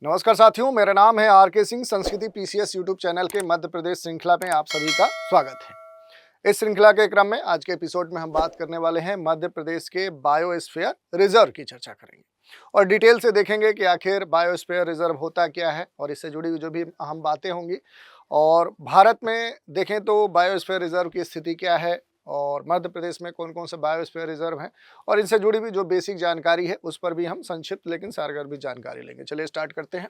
नमस्कार साथियों, मेरा नाम है आर.के. सिंह। संस्कृति पीसीएस यूट्यूब चैनल के मध्य प्रदेश श्रृंखला में आप सभी का स्वागत है। इस श्रृंखला के क्रम में आज के एपिसोड में हम बात करने वाले हैं मध्य प्रदेश के बायोस्फीयर रिजर्व की चर्चा करेंगे और डिटेल से देखेंगे कि आखिर बायोस्फीयर रिजर्व होता क्या है और इससे जुड़ी हुई जो भी अहम बातें होंगी, और भारत में देखें तो बायोस्फीयर रिजर्व की स्थिति क्या है और मध्य प्रदेश में कौन कौन से बायोस्फीयर रिजर्व हैं और इनसे जुड़ी हुई जो बेसिक जानकारी है उस पर भी हम संक्षिप्त लेकिन सारगर भी जानकारी लेंगे। चलिए स्टार्ट करते हैं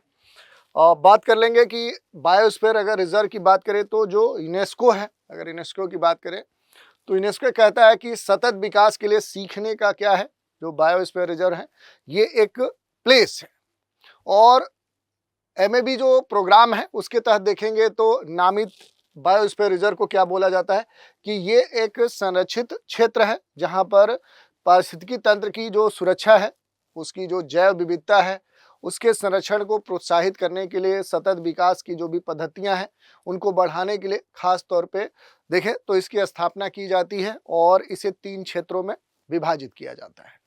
और बात कर लेंगे कि बायोस्फीयर अगर रिजर्व की बात करें तो जो यूनेस्को है, अगर यूनेस्को की बात करें तो यूनेस्को कहता है कि सतत विकास के लिए सीखने का क्या है, जो बायोस्फीयर रिजर्व है ये एक प्लेस है। और एमएबी जो प्रोग्राम है उसके तहत देखेंगे तो नामित बायोस्फीयर रिजर्व को क्या बोला जाता है कि ये एक संरक्षित क्षेत्र है जहां पर पारिस्थितिकी तंत्र की जो सुरक्षा है, उसकी जो जैव विविधता है, उसके संरक्षण को प्रोत्साहित करने के लिए सतत विकास की जो भी पद्धतियां हैं उनको बढ़ाने के लिए खास तौर पे देखें तो इसकी स्थापना की जाती है और इसे 3 क्षेत्रों में विभाजित किया जाता है।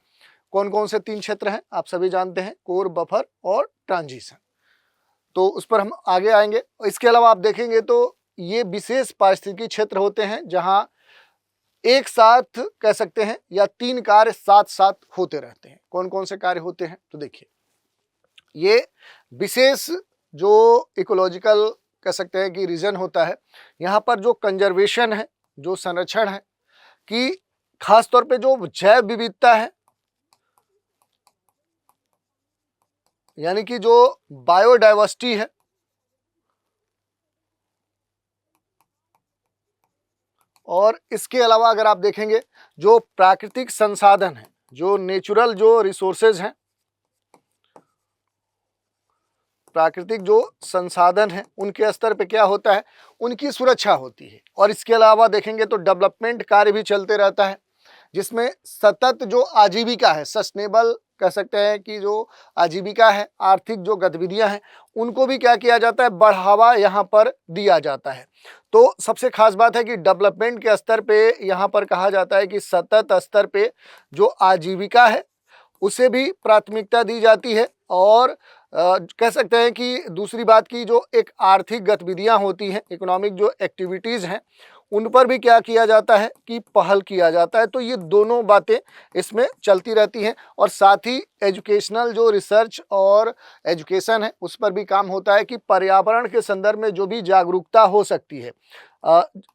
कौन कौन से 3 क्षेत्र हैं आप सभी जानते हैं, कोर, बफर और ट्रांजिशन। तो उस पर हम आगे आएंगे। इसके अलावा आप देखेंगे तो ये विशेष पारिस्थितिकी क्षेत्र होते हैं जहां एक साथ कह सकते हैं या 3 कार्य साथ साथ होते रहते हैं। कौन कौन से कार्य होते हैं तो देखिए, ये विशेष जो इकोलॉजिकल कह सकते हैं कि रीजन होता है, यहाँ पर जो कंजर्वेशन है, जो संरक्षण है, कि खास तौर पे जो जैव विविधता है यानी कि जो बायोडाइवर्सिटी है, और इसके अलावा अगर आप देखेंगे जो प्राकृतिक संसाधन है, जो नेचुरल जो रिसोर्सेज हैं, प्राकृतिक जो संसाधन हैं उनके स्तर पे क्या होता है, उनकी सुरक्षा होती है। और इसके अलावा देखेंगे तो डेवलपमेंट कार्य भी चलते रहता है जिसमें सतत जो आजीविका है, सस्टेनेबल कह सकते हैं कि जो आजीविका है, आर्थिक जो गतिविधियां हैं उनको भी क्या किया जाता है, बढ़ावा यहाँ पर दिया जाता है। तो सबसे खास बात है कि डेवलपमेंट के स्तर पे यहाँ पर कहा जाता है कि सतत स्तर पे जो आजीविका है उसे भी प्राथमिकता दी जाती है। और कह सकते हैं कि दूसरी बात की जो एक आर्थिक गतिविधियां होती हैं, इकोनॉमिक जो एक्टिविटीज़ हैं, उन पर भी क्या किया जाता है कि पहल किया जाता है। तो ये दोनों बातें इसमें चलती रहती हैं और साथ ही एजुकेशनल जो रिसर्च और एजुकेशन है उस पर भी काम होता है कि पर्यावरण के संदर्भ में जो भी जागरूकता हो सकती है,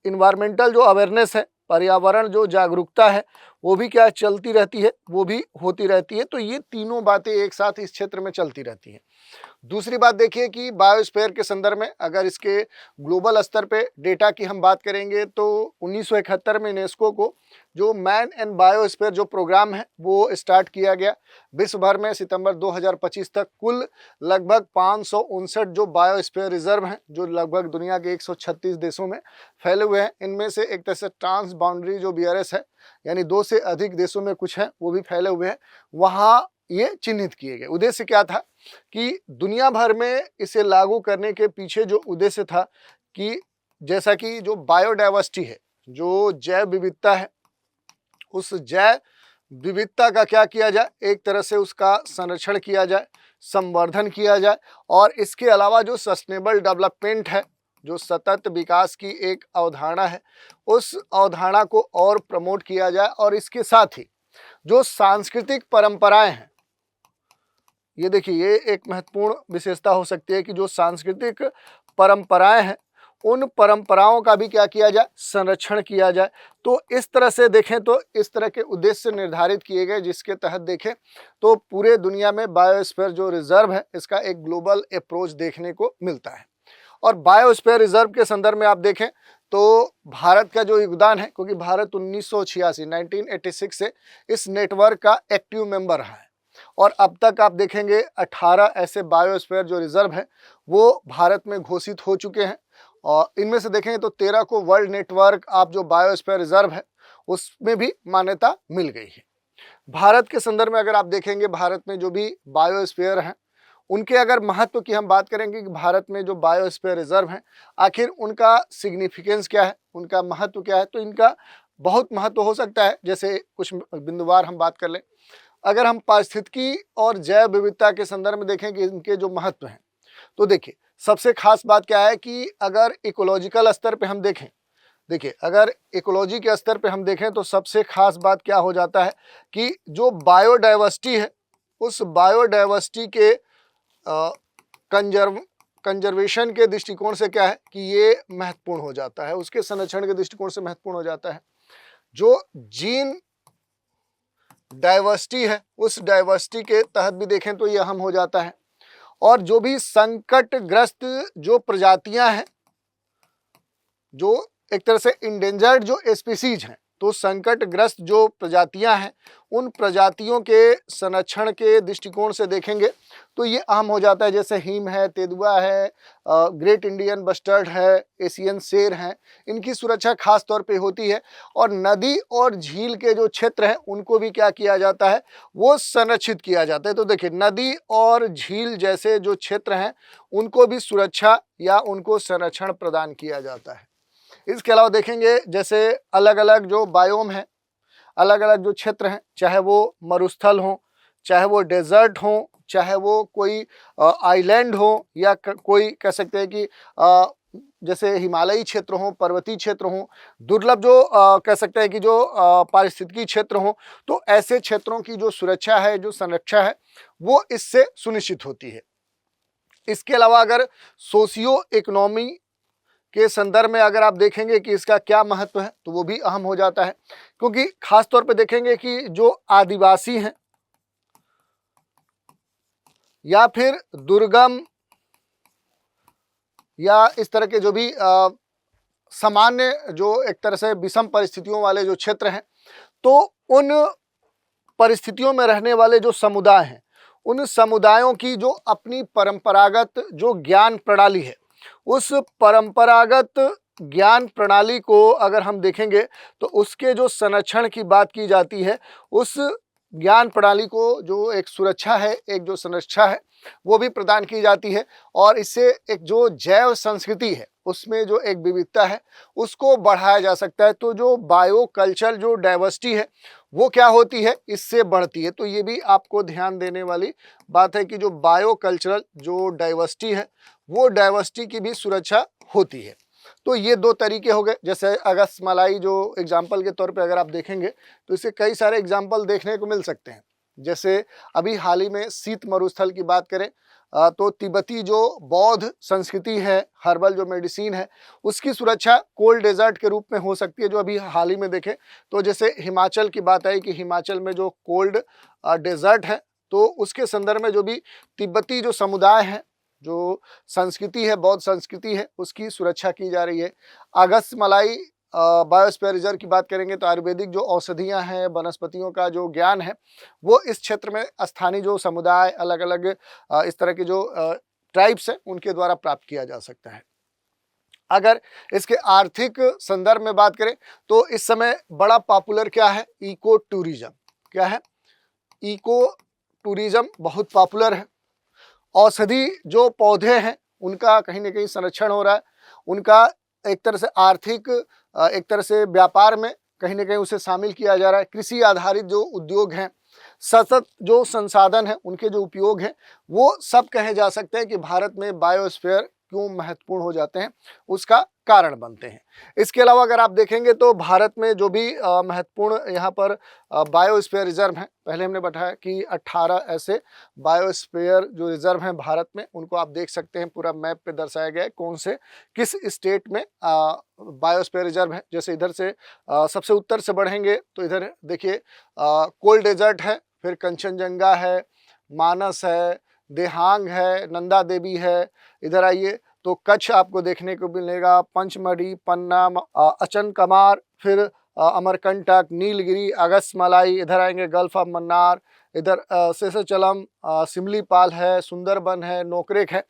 इन्वायरमेंटल जो अवेयरनेस है, पर्यावरण जो जागरूकता है वो भी क्या चलती रहती है, वो भी होती रहती है। तो ये तीनों बातें एक साथ इस क्षेत्र में चलती रहती हैं। दूसरी बात देखिए कि बायोस्फीयर के संदर्भ में अगर इसके ग्लोबल स्तर पे डेटा की हम बात करेंगे तो 1971 में यूनेस्को को जो मैन एंड बायोस्फीयर जो प्रोग्राम है वो स्टार्ट किया गया। विश्व भर में सितंबर 2025 तक कुल लगभग 559 जो बायोस्फीयर रिजर्व हैं जो लगभग दुनिया के 136 देशों में फैले हुए हैं। इनमें से एक तरह से ट्रांस बाउंड्री जो बीआरएस है यानी 2 से अधिक देशों में कुछ हैं वो भी फैले हुए हैं, वहाँ ये चिन्हित किए गए। उद्देश्य क्या था कि दुनिया भर में इसे लागू करने के पीछे जो उद्देश्य था कि जैसा कि जो बायोडाइवर्सिटी है, जो जैव विविधता है, उस जैव विविधता का क्या किया जाए, एक तरह से उसका संरक्षण किया जाए, संवर्धन किया जाए। और इसके अलावा जो सस्टेनेबल डेवलपमेंट है, जो सतत विकास की एक अवधारणा है, उस अवधारणा को और प्रमोट किया जाए। और इसके साथ ही जो सांस्कृतिक परंपराएं हैं, ये देखिए ये एक महत्वपूर्ण विशेषता हो सकती है कि जो सांस्कृतिक परंपराएं हैं उन परंपराओं का भी क्या किया जाए, संरक्षण किया जाए। तो इस तरह से देखें तो इस तरह के उद्देश्य निर्धारित किए गए जिसके तहत देखें तो पूरे दुनिया में बायोस्फीयर जो रिजर्व है इसका एक ग्लोबल अप्रोच देखने को मिलता है। और बायोस्फीयर रिजर्व के संदर्भ में आप देखें तो भारत का जो योगदान है, क्योंकि भारत 1986 से इस नेटवर्क का एक्टिव मेंबर रहा है और अब तक आप देखेंगे 18 ऐसे बायोस्फीयर जो रिजर्व हैं वो भारत में घोषित हो चुके हैं। और इनमें से देखेंगे तो 13 को वर्ल्ड नेटवर्क आप जो बायोस्फीयर रिजर्व है उसमें भी मान्यता मिल गई है। भारत के संदर्भ में अगर आप देखेंगे, भारत में जो भी बायोस्फीयर हैं उनके अगर महत्व की हम बात करेंगे कि भारत में जो बायोस्फीयर रिजर्व हैं आखिर उनका सिग्निफिकेंस क्या है, उनका महत्व क्या है, तो इनका बहुत महत्व हो सकता है। जैसे कुछ बिंदुवार हम बात कर लें। अगर हम पारिस्थितिकी और जैव विविधता के संदर्भ में देखें कि इनके जो महत्व हैं, तो देखिए सबसे खास बात क्या है कि अगर इकोलॉजिकल स्तर पे हम देखें, देखिए अगर इकोलॉजी के स्तर पे हम देखें तो सबसे खास बात क्या हो जाता है कि जो बायोडाइवर्सिटी है, उस बायोडाइवर्सिटी के कंजर्वेशन के दृष्टिकोण से क्या है कि ये महत्वपूर्ण हो जाता है, उसके संरक्षण के दृष्टिकोण से महत्वपूर्ण हो जाता है। जो जीन डाइवर्सिटी है, उस डाइवर्सिटी के तहत भी देखें तो ये अहम हो जाता है। और जो भी संकटग्रस्त जो प्रजातियां हैं, जो एक तरह से इंडेंजर्ड जो स्पीसीज हैं, तो संकटग्रस्त जो प्रजातियां हैं, उन प्रजातियों के संरक्षण के दृष्टिकोण से देखेंगे तो ये अहम हो जाता है। जैसे हीम है, तेंदुआ है, ग्रेट इंडियन बस्टर्ड है, एशियन शेर हैं, इनकी सुरक्षा खास तौर पे होती है। और नदी और झील के जो क्षेत्र हैं उनको भी क्या किया जाता है, वो संरक्षित किया जाता है। तो देखिए नदी और झील जैसे जो क्षेत्र हैं उनको भी सुरक्षा या उनको संरक्षण प्रदान किया जाता है। इसके अलावा देखेंगे जैसे अलग अलग जो बायोम हैं, अलग अलग जो क्षेत्र हैं, चाहे वो मरुस्थल हो, चाहे वो डेजर्ट हो, चाहे वो कोई आइलैंड हो, या कोई कह सकते हैं कि जैसे हिमालयी क्षेत्र हो, पर्वतीय क्षेत्र हो, दुर्लभ जो कह सकते हैं कि जो पारिस्थितिकी क्षेत्र हो, तो ऐसे क्षेत्रों की जो सुरक्षा है, जो संरक्षा है, वो इससे सुनिश्चित होती है। इसके अलावा अगर सोशियो इकोनॉमी के संदर्भ में अगर आप देखेंगे कि इसका क्या महत्व है, तो वो भी अहम हो जाता है। क्योंकि खास तौर पे देखेंगे कि जो आदिवासी हैं या फिर दुर्गम या इस तरह के जो भी सामान्य जो एक तरह से विषम परिस्थितियों वाले जो क्षेत्र हैं, तो उन परिस्थितियों में रहने वाले जो समुदाय हैं, उन समुदायों की जो अपनी परंपरागत जो ज्ञान प्रणाली है, उस परंपरागत ज्ञान प्रणाली को अगर हम देखेंगे तो उसके जो संरक्षण की बात की जाती है, उस ज्ञान प्रणाली को जो एक सुरक्षा है, एक जो संरक्षा है, वो भी प्रदान की जाती है। और इससे एक जो जैव संस्कृति है, उसमें जो एक विविधता है, उसको बढ़ाया जा सकता है। तो जो बायो कल्चर जो डाइवर्सिटी है, वो क्या होती है, इससे बढ़ती है। तो ये भी आपको ध्यान देने वाली बात है कि जो बायो कल्चरल जो डाइवर्सिटी है, वो डाइवर्सिटी की भी सुरक्षा होती है। तो ये दो तरीके हो गए। जैसे अगस्त्यमालाई जो एग्जाम्पल के तौर पे अगर आप देखेंगे तो इससे कई सारे एग्जाम्पल देखने को मिल सकते हैं। जैसे अभी हाल ही में शीत मरुस्थल की बात करें तो तिब्बती जो बौद्ध संस्कृति है, हर्बल जो मेडिसिन है, उसकी सुरक्षा कोल्ड डेजर्ट के रूप में हो सकती है। जो अभी हाल ही में देखें तो जैसे हिमाचल की बात आई कि हिमाचल में जो कोल्ड डेजर्ट है, तो उसके संदर्भ में जो भी तिब्बती जो समुदाय है, जो संस्कृति है, बौद्ध संस्कृति है, उसकी सुरक्षा की जा रही है। अगस्त्यमालाई बायोस्फीयर रिजर्व की बात करेंगे तो आयुर्वेदिक जो औषधियां हैं, वनस्पतियों का जो ज्ञान है, वो इस क्षेत्र में स्थानीय जो समुदाय, अलग अलग इस तरह के जो ट्राइब्स हैं, उनके द्वारा प्राप्त किया जा सकता है। अगर इसके आर्थिक संदर्भ में बात करें तो इस समय बड़ा पॉपुलर क्या है, इको टूरिज्म। क्या है, इको टूरिज्म बहुत पॉपुलर है। औषधि जो पौधे हैं उनका कहीं ना कहीं संरक्षण हो रहा है, उनका एक तरह से आर्थिक एक तरह से व्यापार में कहीं ना कहीं उसे शामिल किया जा रहा है। कृषि आधारित जो उद्योग हैं, सतत जो संसाधन हैं, उनके जो उपयोग हैं, वो सब कहे जा सकते हैं कि भारत में बायोस्फीयर क्यों महत्वपूर्ण हो जाते हैं, उसका कारण बनते हैं। इसके अलावा अगर आप देखेंगे तो भारत में जो भी महत्वपूर्ण यहाँ पर बायोस्फीयर रिजर्व हैं, पहले हमने बताया कि 18 ऐसे बायोस्फीयर जो रिजर्व हैं भारत में, उनको आप देख सकते हैं, पूरा मैप पे दर्शाया गया है कौन से किस स्टेट में बायोस्फीयर रिजर्व है। जैसे इधर से सबसे उत्तर से बढ़ेंगे तो इधर देखिए कोल्ड डेजर्ट है, फिर कंचनजंगा है, मानस है, देहांग है, नंदा देवी है। इधर आइए तो कच्छ आपको देखने को मिलेगा, पंचमढ़ी, पन्ना, अचनकमार, फिर अमरकंटक, नीलगिरी, अगस्त्यमालाई। इधर आएंगे गल्फ ऑफ मन्नार, इधर शेषाचलम, सिमलीपाल है, सुंदरबन है, नोकरेक है।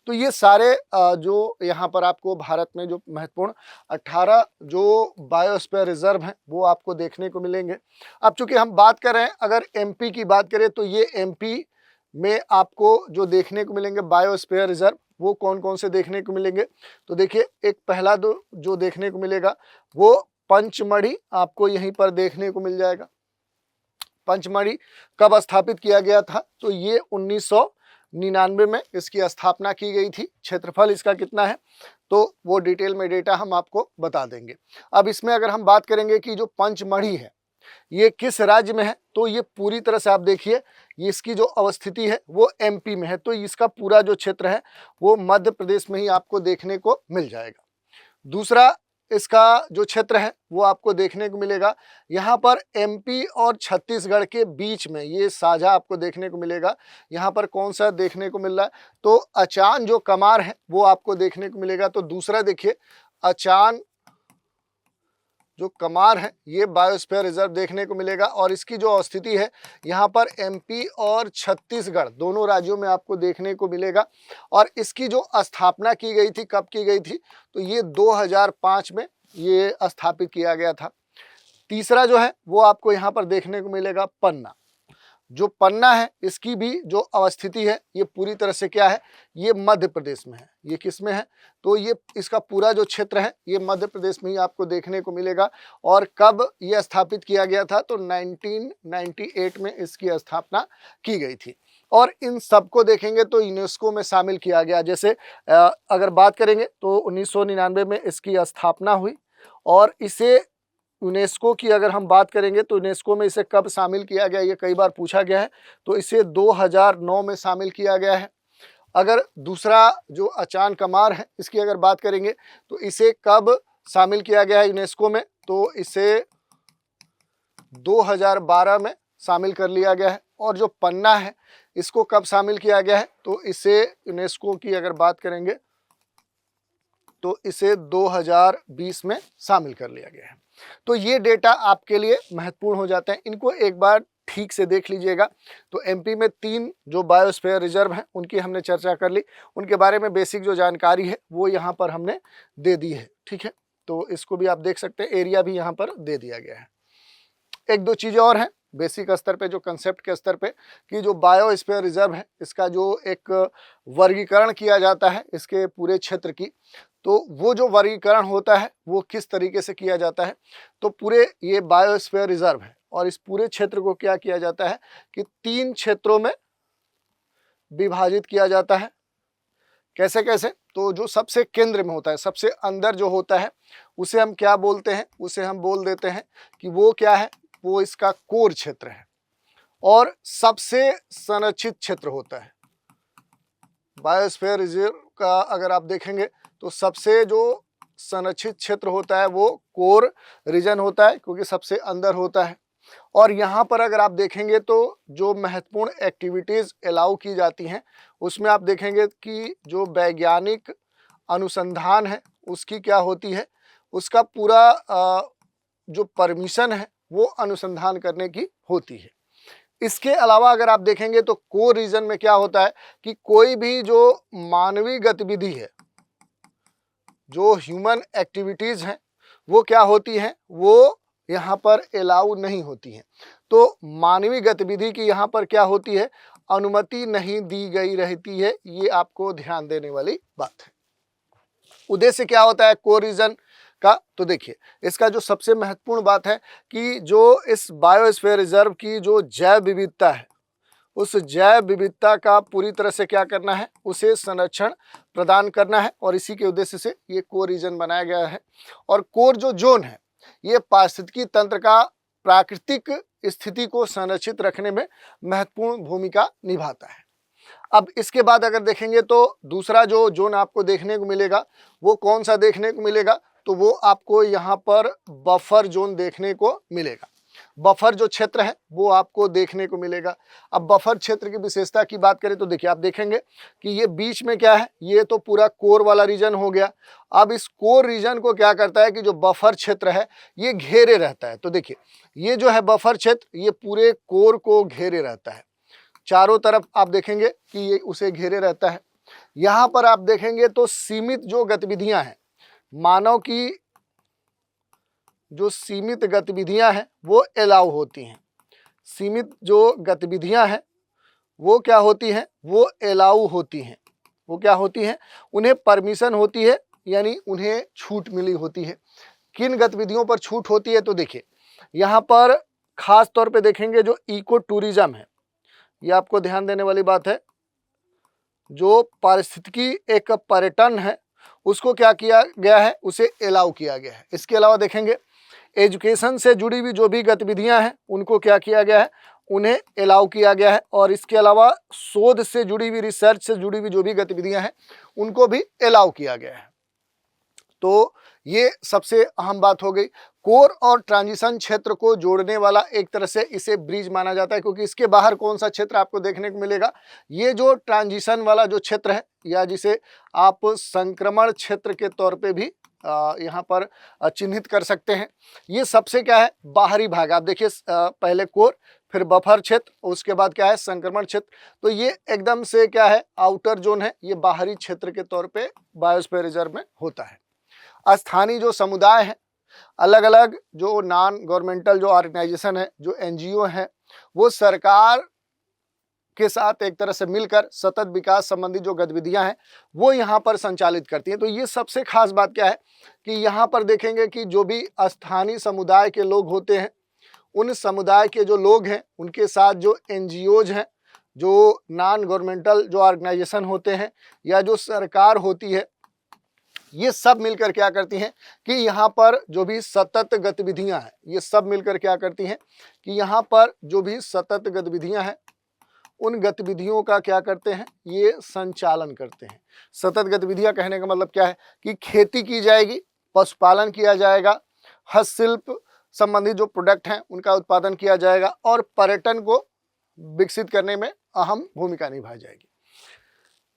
तो ये सारे जो यहाँ पर आपको भारत में जो महत्वपूर्ण 18 जो बायोस्फीयर रिजर्व हैं, वो आपको देखने को मिलेंगे। अब चूंकि हम बात कर रहे हैं, अगर एमपी की बात करें तो ये एमपी में आपको जो देखने को मिलेंगे बायोस्फीयर रिजर्व, वो कौन कौन से देखने को मिलेंगे। तो देखिए एक पहला जो देखने को मिलेगा वो पंचमढ़ी आपको यहीं पर देखने को मिल जाएगा। पंचमढ़ी कब स्थापित किया गया था? तो ये 1999 में इसकी स्थापना की गई थी। क्षेत्रफल इसका कितना है तो वो डिटेल में डेटा हम आपको बता देंगे। अब इसमें अगर हम बात करेंगे कि जो पंचमढ़ी है ये किस राज्य में है, तो ये पूरी तरह से आप देखिए ये इसकी जो अवस्थिति है वो एमपी में है, तो इसका पूरा जो क्षेत्र है वो मध्य प्रदेश में ही आपको देखने को मिल जाएगा। दूसरा इसका जो क्षेत्र है वो आपको देखने को मिलेगा यहाँ पर एमपी और छत्तीसगढ़ के बीच में, ये साझा आपको देखने को मिलेगा। यहाँ पर कौन सा देखने को मिल रहा है तो अचान जो कमार है वो आपको देखने को मिलेगा। तो दूसरा देखिए अचान जो कमार है ये बायोस्फीयर रिजर्व देखने को मिलेगा और इसकी जो अवस्थिति है यहाँ पर एमपी और छत्तीसगढ़ दोनों राज्यों में आपको देखने को मिलेगा। और इसकी जो स्थापना की गई थी, कब की गई थी तो ये 2005 में ये स्थापित किया गया था। तीसरा जो है वो आपको यहाँ पर देखने को मिलेगा पन्ना। जो पन्ना है इसकी भी जो अवस्थिति है ये पूरी तरह से क्या है, ये मध्य प्रदेश में है। ये किस में है तो ये इसका पूरा जो क्षेत्र है ये मध्य प्रदेश में ही आपको देखने को मिलेगा। और कब ये स्थापित किया गया था तो 1998 में इसकी स्थापना की गई थी। और इन सबको देखेंगे तो यूनेस्को में शामिल किया गया। जैसे अगर बात करेंगे तो 1999 में इसकी स्थापना हुई और इसे यूनेस्को की अगर हम बात करेंगे तो यूनेस्को में इसे कब शामिल किया गया, ये कई बार पूछा गया है, तो इसे 2009 में शामिल किया गया है। अगर दूसरा जो अचान कमार है इसकी अगर बात करेंगे तो इसे कब शामिल किया गया है यूनेस्को में, तो इसे 2012 में शामिल कर लिया गया है। और जो पन्ना है इसको कब शामिल किया गया है तो इसे यूनेस्को की अगर बात करेंगे तो इसे 2020 में शामिल कर लिया गया है। तो ये डेटा आपके लिए महत्वपूर्ण हो जाते हैं, इनको एक बार ठीक से देख लीजिएगा। तो एमपी में 3 जो बायोस्फीयर रिजर्व हैं उनकी हमने चर्चा कर ली, उनके बारे में बेसिक जो जानकारी है वो यहाँ पर हमने दे दी है, ठीक है। तो इसको भी आप देख सकते हैं, एरिया भी यहाँ पर दे दिया गया है। एक दो चीज़ें और हैं बेसिक स्तर पे, जो कंसेप्ट के स्तर पे, कि जो बायोस्फीयर रिजर्व है इसका जो एक वर्गीकरण किया जाता है इसके पूरे क्षेत्र की, तो वो जो वर्गीकरण होता है वो किस तरीके से किया जाता है। तो पूरे ये बायोस्फीयर रिजर्व है और इस पूरे क्षेत्र को क्या किया जाता है कि 3 क्षेत्रों में विभाजित किया जाता है। कैसे कैसे, तो जो सबसे केंद्र में होता है, सबसे अंदर जो होता है उसे हम क्या बोलते हैं, उसे हम बोल देते हैं कि वो क्या है, वो इसका कोर क्षेत्र है। और सबसे संरक्षित क्षेत्र होता है बायोस्फीयर रिजर्व का, अगर आप देखेंगे तो सबसे जो संरक्षित क्षेत्र होता है वो कोर रीजन होता है, क्योंकि सबसे अंदर होता है। और यहाँ पर अगर आप देखेंगे तो जो महत्वपूर्ण एक्टिविटीज़ अलाउ की जाती हैं उसमें आप देखेंगे कि जो वैज्ञानिक अनुसंधान है उसकी क्या होती है, उसका पूरा जो परमिशन है वो अनुसंधान करने की होती है। इसके अलावा अगर आप देखेंगे तो कोर रीजन में क्या होता है कि कोई भी जो मानवीय गतिविधि है, जो ह्यूमन एक्टिविटीज़ हैं वो क्या होती हैं, वो यहाँ पर अलाउ नहीं होती हैं। तो मानवीय गतिविधि की यहाँ पर क्या होती है, अनुमति नहीं दी गई रहती है। ये आपको ध्यान देने वाली बात है। उद्देश्य क्या होता है कोर रीजन का, तो देखिए इसका जो सबसे महत्वपूर्ण बात है कि जो इस बायोस्फीयर रिजर्व की जो जैव विविधता है उस जैव विविधता का पूरी तरह से क्या करना है, उसे संरक्षण प्रदान करना है। और इसी के उद्देश्य से ये कोर रीजन बनाया गया है। और कोर जो जोन है ये पारिस्थितिकी तंत्र का प्राकृतिक स्थिति को संरक्षित रखने में महत्वपूर्ण भूमिका निभाता है। अब इसके बाद अगर देखेंगे तो दूसरा जो जोन आपको देखने को मिलेगा वो कौन सा देखने को मिलेगा, तो वो आपको यहाँ पर बफर जोन देखने को मिलेगा। बफर जो क्षेत्र है वो आपको देखने को मिलेगा। अब बफर क्षेत्र की विशेषता की बात करें तो देखिए आप देखेंगे कि ये बीच में क्या है, ये तो पूरा कोर वाला रीजन हो गया। अब इस कोर रीजन को क्या करता है कि जो बफर क्षेत्र है ये घेरे रहता है। तो देखिए ये जो है बफर क्षेत्र ये पूरे कोर को घेरे रहता है, चारों तरफ आप देखेंगे कि ये उसे घेरे रहता है। यहाँ पर आप देखेंगे तो सीमित जो गतिविधियाँ हैं, मानव की जो सीमित गतिविधियां हैं वो अलाउ होती हैं। सीमित जो गतिविधियां हैं वो क्या होती हैं, वो अलाउ होती हैं। वो क्या होती हैं, उन्हें परमिशन होती है, यानी उन्हें छूट मिली होती है। किन गतिविधियों पर छूट होती है, तो देखिए यहाँ पर खास तौर पे देखेंगे जो इको टूरिज्म है, ये आपको ध्यान देने वाली बात है। जो पारिस्थितिकी एक पर्यटन है उसको क्या किया गया है, उसे अलाउ किया गया है। इसके अलावा देखेंगे एजुकेशन से जुड़ी हुई जो भी गतिविधियां हैं उनको क्या किया गया है, उन्हें अलाउ किया गया है। और इसके अलावा शोध से जुड़ी हुई, रिसर्च से जुड़ी हुई जो भी गतिविधियां हैं उनको भी अलाउ किया गया है। तो ये सबसे अहम बात हो गई। कोर और ट्रांजिशन क्षेत्र को जोड़ने वाला एक तरह से इसे ब्रिज माना जाता है, क्योंकि इसके बाहर कौन सा क्षेत्र आपको देखने को मिलेगा, ये जो ट्रांजिशन वाला जो क्षेत्र है, या जिसे आप संक्रमण क्षेत्र के तौर पे भी यहाँ पर चिन्हित कर सकते हैं। ये सबसे क्या है, बाहरी भाग। आप देखिए पहले कोर, फिर बफर क्षेत्र, उसके बाद क्या है संक्रमण क्षेत्र। तो ये एकदम से क्या है, आउटर जोन है, ये बाहरी क्षेत्र के तौर पे बायोस्फीयर रिजर्व में होता है। स्थानीय जो समुदाय हैं, अलग अलग जो नॉन गवर्नमेंटल जो ऑर्गेनाइजेशन है, जो एनजीओ हैं, वो सरकार के साथ एक तरह से मिलकर सतत विकास संबंधी जो गतिविधियां हैं वो यहाँ पर संचालित करती हैं। तो ये सबसे खास बात क्या है कि यहाँ पर देखेंगे कि जो भी स्थानीय समुदाय के लोग होते हैं, उन समुदाय के जो लोग हैं उनके साथ जो एनजीओज हैं, जो नॉन गवर्नमेंटल जो ऑर्गेनाइजेशन होते हैं, या जो सरकार होती है, ये सब मिलकर क्या करती हैं कि यहाँ पर जो भी सतत गतिविधियां हैं, ये सब मिलकर क्या करती हैं कि यहाँ पर जो भी सतत गतिविधियां हैं उन गतिविधियों का क्या करते हैं, ये संचालन करते हैं। सतत गतिविधियां कहने का मतलब क्या है कि खेती की जाएगी, पशुपालन किया जाएगा, हस्तशिल्प संबंधी जो प्रोडक्ट हैं उनका उत्पादन किया जाएगा, और पर्यटन को विकसित करने में अहम भूमिका निभाई जाएगी।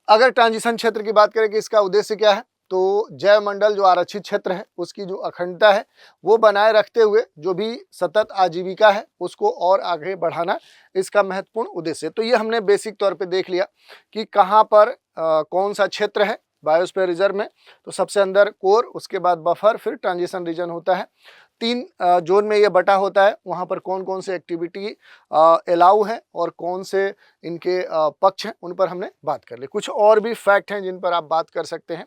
अगर ट्रांजिशन क्षेत्र की बात करें कि इसका उद्देश्य क्या है, तो जैव मंडल जो आरक्षित क्षेत्र है उसकी जो अखंडता है वो बनाए रखते हुए जो भी सतत आजीविका है उसको और आगे बढ़ाना इसका महत्वपूर्ण उद्देश्य है। तो ये हमने बेसिक तौर पे देख लिया कि कहाँ पर कौन सा क्षेत्र है बायोस्फीयर रिजर्व में। तो सबसे अंदर कोर, उसके बाद बफर, फिर ट्रांजिशन रीजन होता है। 3 जोन में ये बटा होता है। वहाँ पर कौन कौन से एक्टिविटी अलाउ है और कौन से इनके पक्ष हैं, उन पर हमने बात कर ली। कुछ और भी फैक्ट हैं जिन पर आप बात कर सकते हैं।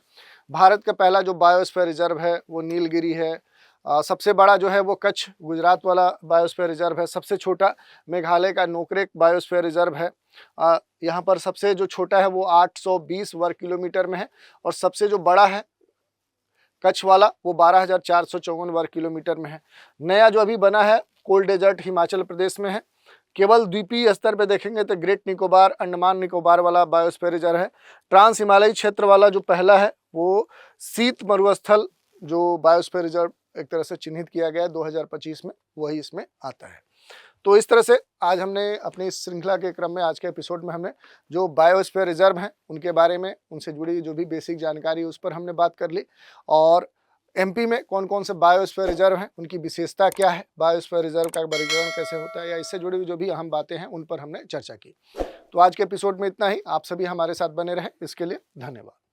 भारत का पहला जो बायोस्फीयर रिजर्व है वो नीलगिरी है। सबसे बड़ा जो है वो कच्छ गुजरात वाला बायोस्फीयर रिजर्व है। सबसे छोटा मेघालय का नोकरेक बायोस्फीयर रिजर्व है। यहाँ पर सबसे जो छोटा है वो 820 वर्ग किलोमीटर में है, और सबसे जो बड़ा है कच्छ वाला वो 12,454 वर्ग किलोमीटर में है। नया जो अभी बना है कोल्ड डेजर्ट हिमाचल प्रदेश में है। केवल द्वीपीय स्तर पे देखेंगे तो ग्रेट निकोबार, अंडमान निकोबार वाला बायोस्फीयर रिजर्व है। ट्रांस हिमालयी क्षेत्र वाला जो पहला है वो शीत मरुस्थल जो बायोस्फीयर रिजर्व एक तरह से चिन्हित किया गया है 2025 में, वही इसमें आता है। तो इस तरह से आज हमने अपनी इस श्रृंखला के क्रम में, आज के एपिसोड में हमने जो बायोस्फीयर रिजर्व हैं उनके बारे में, उनसे जुड़ी जो भी बेसिक जानकारी उस पर हमने बात कर ली, और एमपी में कौन कौन से बायोस्फीयर रिजर्व हैं, उनकी विशेषता क्या है, बायोस्फीयर रिजर्व का वर्गीकरण कैसे होता है, या इससे जुड़ी हुई जो भी अहम बातें हैं उन पर हमने चर्चा की। तो आज के एपिसोड में इतना ही। आप सभी हमारे साथ बने रहें, इसके लिए धन्यवाद।